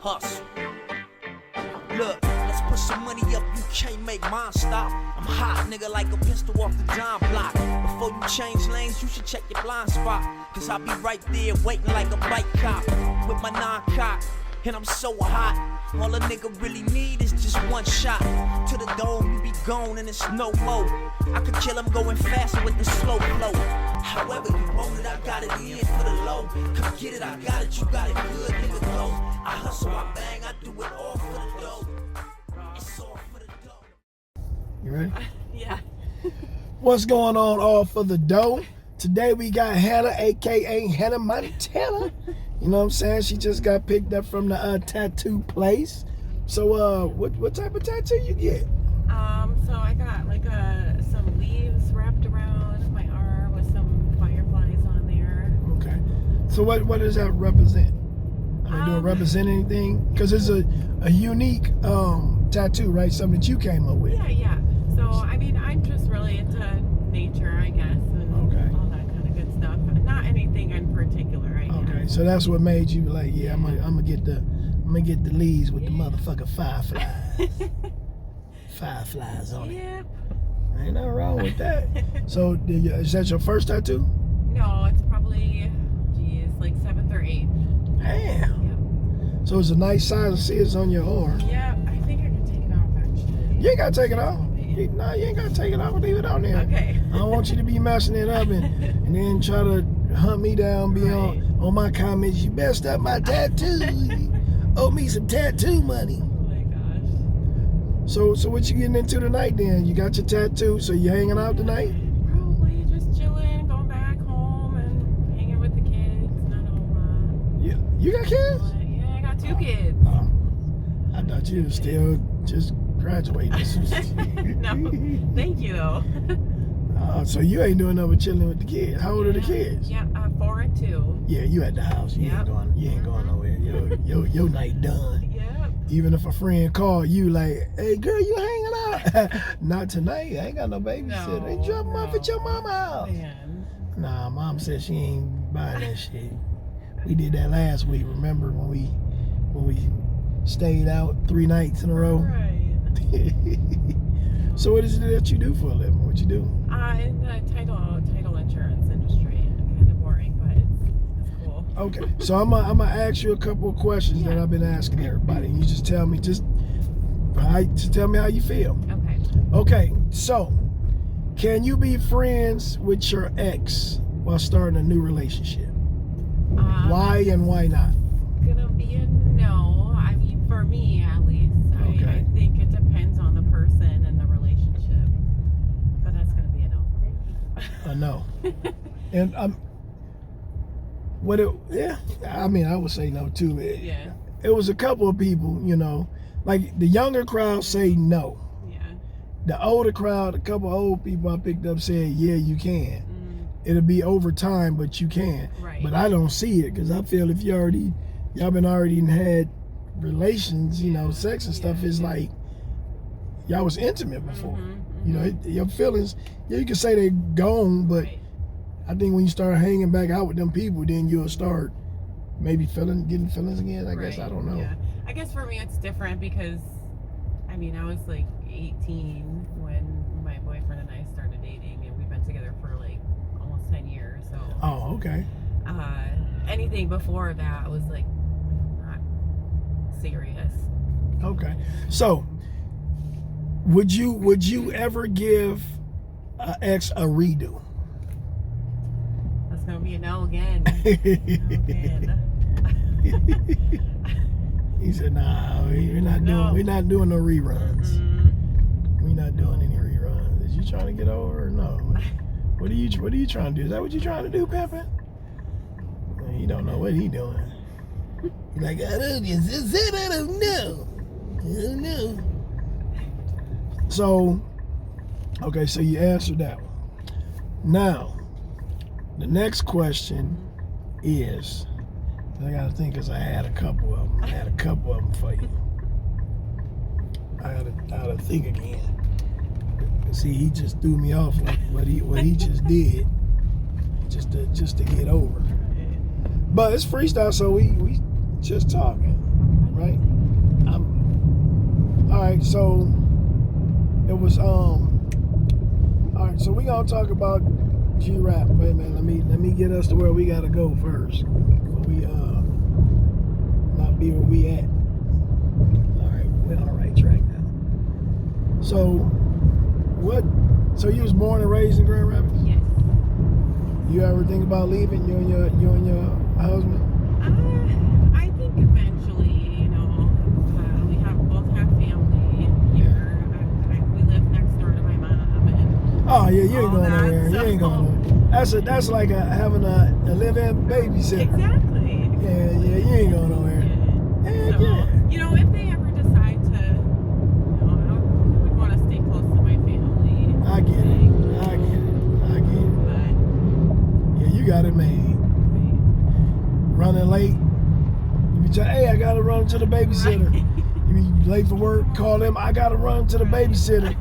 hustle. Look, let's put some money up, you can't make mine stop. I'm hot, nigga, like a pistol off the dime block. Before you change lanes, you should check your blind spot. Cause I'll be right there waiting like a bike cop with my non-cock. And I'm so hot, all a nigga really need is just one shot. To the dome, you be gone and it's no more. I could kill him going faster with the slow flow. However you want it, I got it in for the low. Come get it, I got it, you got it good, nigga, go. I hustle, I bang, I do it all for the dough. It's all for the dough. You ready? Yeah. What's going on, all for the dough? Today we got Hannah, aka Hannah Montana. You know what I'm saying? She just got picked up from the tattoo place. So what type of tattoo you get? So I got like some leaves wrapped around my arm with some fireflies on there. Okay. So what does that represent? I mean, do it represent anything? Because it's a unique tattoo, right? Something that you came up with. Yeah. So I mean, I'm just really into nature, I guess, and all that kind of good stuff. Not anything in particular, I guess. Okay, so that's what made you like, yeah, I'm gonna get the leaves with the motherfucking fireflies. Fireflies on it. Yep. Ain't nothing wrong with that. So is that your first tattoo? No, it's probably, like 7th or 8th. Damn. Yep. So it's a nice size to see it's on your arm. Yeah, I think I can take it off actually. You ain't gotta take it off. No, you ain't gotta take it off. Leave it on there. Okay. I don't want you to be messing it up and then try to hunt me down, be on my comments. You messed up my tattoo. You owe me some tattoo money. Oh my gosh. So what you getting into tonight then? You got your tattoo, so you hanging out tonight? Probably just chilling, going back home and hanging with the kids. Not a whole lot. Yeah. You got kids? Yeah, I got 2 kids. I thought you were still just graduating. No, thank you though. So you ain't doing nothing but chilling with the kids. How old are the kids? Yeah, 4 and 2. Yeah, you at the house. You ain't going nowhere. Your night done. Yep. Even if a friend call you like, hey girl, you hanging out? Not tonight. I ain't got no babysitter. No, They drop them off at your mama's house. Man. Nah, mom said she ain't buying that shit. We did that last week. Remember when we stayed out 3 nights in a row? Right. So what is it that you do for a living? What you do? In the title insurance industry. Kind of boring, but it's cool. Okay, so I'm gonna ask you a couple of questions that I've been asking everybody. You just tell me how you feel. Okay. Okay, so can you be friends with your ex while starting a new relationship? Why and why not? Gonna be a no. I mean, for me at least. I think it depends on the person and the relationship. But that's gonna be a no for me. A no. And I mean, I would say no too. It was a couple of people, you know, like the younger crowd say no. Yeah. The older crowd, a couple of old people I picked up said, yeah, you can. It'll be over time, but you can. Right. But I don't see it because I feel if y'all been already had relations, you know, sex and stuff, is like y'all was intimate before. You know, your feelings, you can say they're gone, but I think when you start hanging back out with them people, then you'll start maybe getting feelings again. I guess I don't know. Yeah. I guess for me it's different because I mean I was like 18 when my boyfriend and I started dating, and we've been together for like almost 10 years. So Oh, okay. Anything before that was like not serious. Okay. So would you ever give an ex a redo? That's gonna be a no again. He said, "Nah, we're not doing no reruns. We're not doing any reruns. Is you trying to get over or no? What are you trying to do? Is that what you trying to do, Pimpin'? He don't know what he doing. He's like, I don't know. So, okay, so you answered that one. Now, the next question is, I gotta think, because I had a couple of them for you. I gotta think again. See, he just threw me off with what he just did, just to get over. But it's freestyle, so we just talking, right? All right, so it was all right, so we gonna talk about G-Rap. Wait, man, let me get us to where we gotta go first. Before we not be where we at. All right, we're on the right track now. So so you was born and raised in Grand Rapids? Yes. You ever think about leaving, you and your husband? I think eventually, you know, we both have family here. We live next door to my mom. And Oh yeah, you ain't going that, nowhere. You ain't going nowhere. That's like having a live-in babysitter. Exactly. Yeah, you ain't going nowhere. Yeah. Heck yeah. You know, if they ever decide to, you know, I would want to stay close to my family. I get it. But Yeah, you got it made. Running late. You be tell, hey, I gotta run to the babysitter. You be late for work, call them, I gotta run to the babysitter.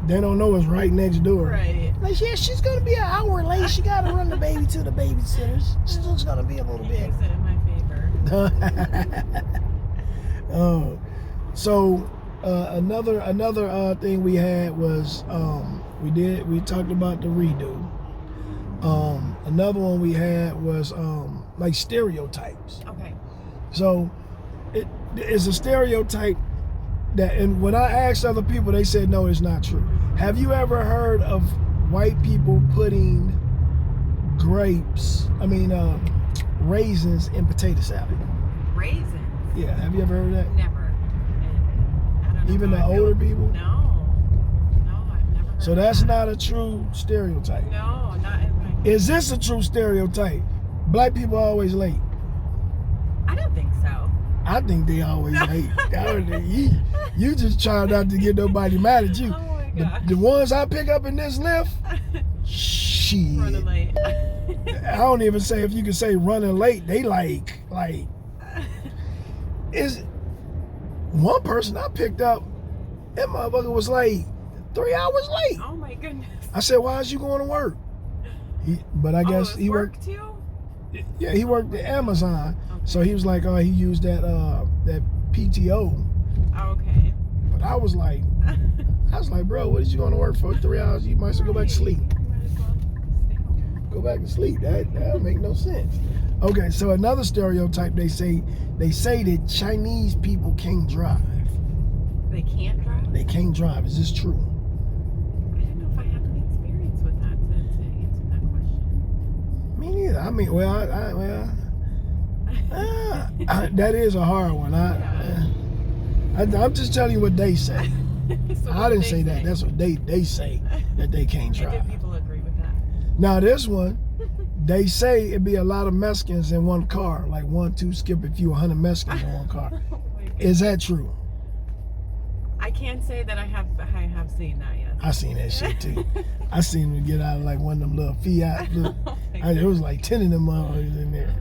They don't know it's right next door. Right. Like, yeah, she's gonna be an hour late. She gotta run the baby to the babysitters. Still gonna be a little bit. Use it in my favor. Oh, so another thing we had was we talked about the redo. Another one we had was like stereotypes. Okay. So it is a stereotype that, and when I asked other people, they said no, it's not true. Have you ever heard of white people putting raisins in potato salad? Raisins? Yeah, have you ever heard of that? Never. And I don't know Even the how I feel. older people? No, I've never heard So of that's that. not a true stereotype. No, not in my... Is this a true stereotype? Black people are always late. I don't think so. I think they always late. You just trying not to get nobody mad at you. Oh my gosh. The ones I pick up in this lift, shit. Running late. I don't even say if you can say running late. They like is one person I picked up, that motherfucker was like 3 hours late. Oh my goodness. I said, why is you going to work? But I guess he worked. Too? Yeah, he worked at Amazon. Okay. So he was like, oh, he used that PTO. Oh, okay. But I was like, bro, what is you going to work for 3 hours? You might as well go back to sleep. Might as well stay home. Go back to sleep. That'll make no sense. Okay, so another stereotype, they say that Chinese people can't drive. They can't drive? They can't drive. Is this true? I don't know if I have any experience with that to answer that question. Me neither. I mean, that is a hard one. I'm just telling you what they say. So I didn't say that. That's what they say, that they can't drive. And did people agree with that? Now this one, they say it'd be a lot of Mexicans in one car, like 1, 2, skip a few 100 Mexicans in one car. Oh my goodness. Is that true? I can't say that I have seen that yet. I seen that shit too. I seen them get out of like one of them little Fiat. Oh my It was like 10 of them motherfuckers in there.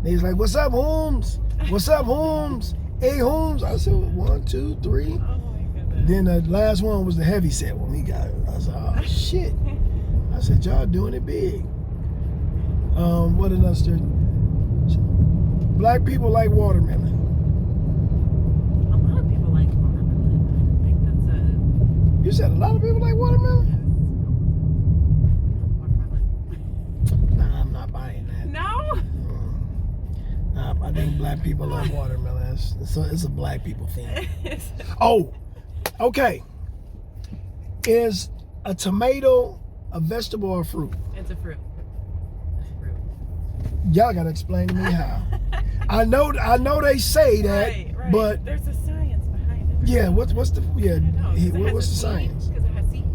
They was like, "What's up, Holmes? What's up, Holmes? Hey, Holmes." I said, 1, 2, 3. Oh my goodness. Then the last one was the heavy set one. He got it. I said, "Oh shit." I said, "Y'all doing it big." What another story? Black people like watermelon. A lot of people like watermelon. I think that's a... You said a lot of people like watermelon? Watermelon. Nah, I'm not buying that. No? Nah, I think black people love watermelon. It's a black people thing. Oh, okay. Is a tomato a vegetable or a fruit? It's a fruit. Y'all gotta explain to me how. I know they say that, Right. but There's a science behind it. yeah, what's the What's the science? Because it has seeds.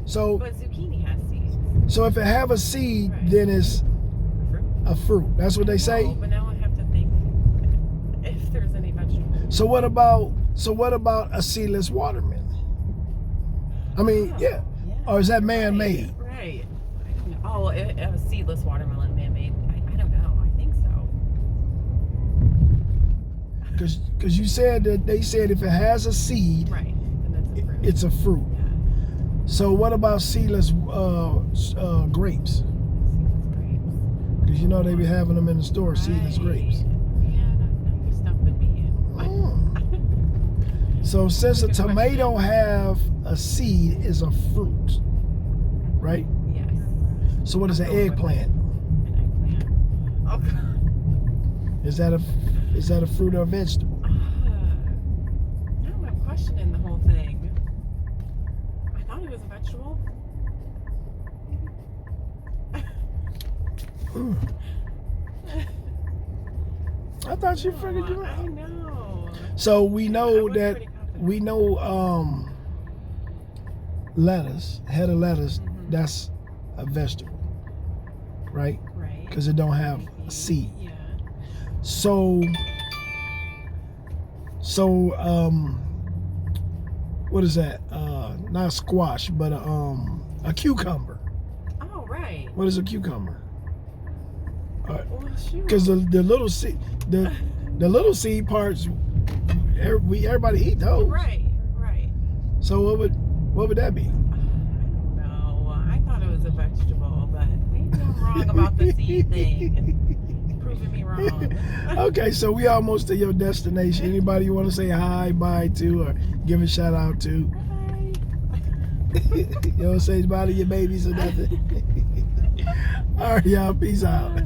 So But zucchini has seeds. if it have a seed, Right. then it's Fruit? a fruit. That's what they say. No, but now I have to think if there's any vegetables. So what about a seedless watermelon? I mean, yeah. Or is that man-made? Right. I don't know. Oh, a seedless watermelon man-made. I don't know. I think so. Because you said that they said if it has a seed, Right. Then that's a fruit. it's a fruit. Yeah. So what about seedless grapes? Seedless grapes. Because you know they be having them in the store, seedless grapes. Yeah, now you're stumping me. So since a Good tomato question. have a seed, is a fruit, right? Yes. So what is an I'm going with eggplant? An eggplant. Oh God. Is that a fruit or a vegetable? Now I'm questioning the whole thing. I thought it was a vegetable. I thought you figured you I out. know. So we I know was that pretty confident. we know lettuce, head of lettuce, Mhm. that's a vegetable, right? Right. Because it don't have a seed. Yeah. So what is that? Not squash, but a cucumber. Oh, right. What is a cucumber? Well, shoot. Because the little seed, the little seed parts, everybody eat those. Right. So what would that be? I don't know. I thought it was a vegetable, but maybe I'm wrong about the seed thing. Proving me wrong. Okay, so we almost to your destination. Anybody you want to say hi, bye to, or give a shout out to? Bye. You don't say bye to your babies or nothing. All right, y'all. Peace out.